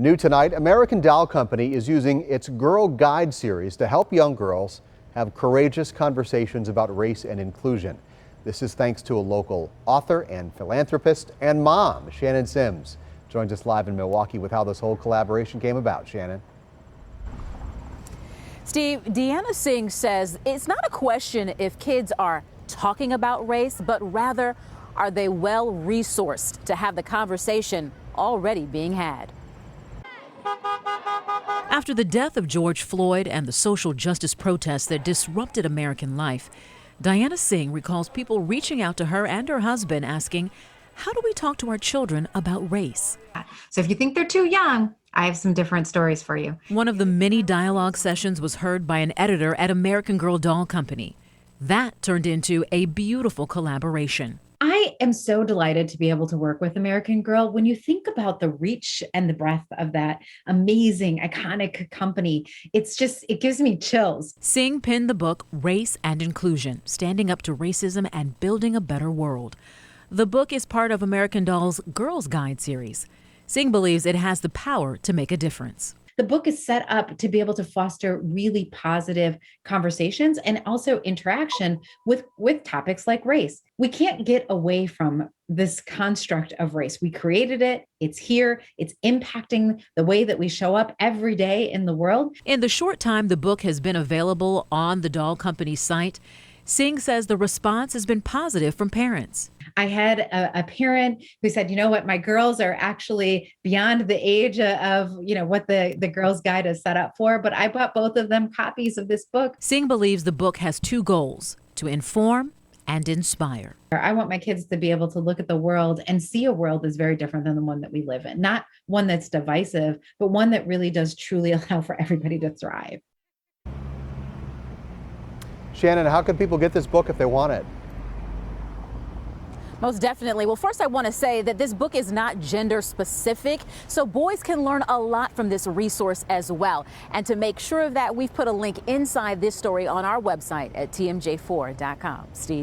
New tonight, American Doll Company is using its Girl Guide series to help young girls have courageous conversations about race and inclusion. This is thanks to a local author and philanthropist and mom. Shannon Sims joins us live in Milwaukee with how this whole collaboration came about. Shannon. Steve, Deanna Singh says it's not a question if kids are talking about race, but rather are they well resourced to have the conversation already being had. After the death of George Floyd and the social justice protests that disrupted American life, Diana Singh recalls people reaching out to her and her husband asking, how do we talk to our children about race? So if you think they're too young, I have some different stories for you. One of the many dialogue sessions was heard by an editor at American Girl Doll Company. That turned into a beautiful collaboration. I am so delighted to be able to work with American Girl. When you think about the reach and the breadth of that amazing, iconic company, it gives me chills. Singh penned the book Race and Inclusion, Standing Up to Racism and Building a Better World. The book is part of American Doll's Girls Guide series. Singh believes it has the power to make a difference. The book is set up to be able to foster really positive conversations and also interaction with topics like race. We can't get away from this construct of race. We created it. It's here. It's impacting the way that we show up every day in the world. In the short time the book has been available on the Doll Company's site, Singh says the response has been positive from parents. I had a parent who said, you know what, my girls are actually beyond the age of, what the Girls Guide is set up for, but I bought both of them copies of this book. Singh believes the book has two goals: to inform and inspire. I want my kids to be able to look at the world and see a world that's very different than the one that we live in. Not one that's divisive, but one that really does truly allow for everybody to thrive. Shannon, how can people get this book if they want it? Most definitely. Well, first I want to say that this book is not gender specific, so boys can learn a lot from this resource as well. And to make sure of that, we've put a link inside this story on our website at tmj4.com. Steve?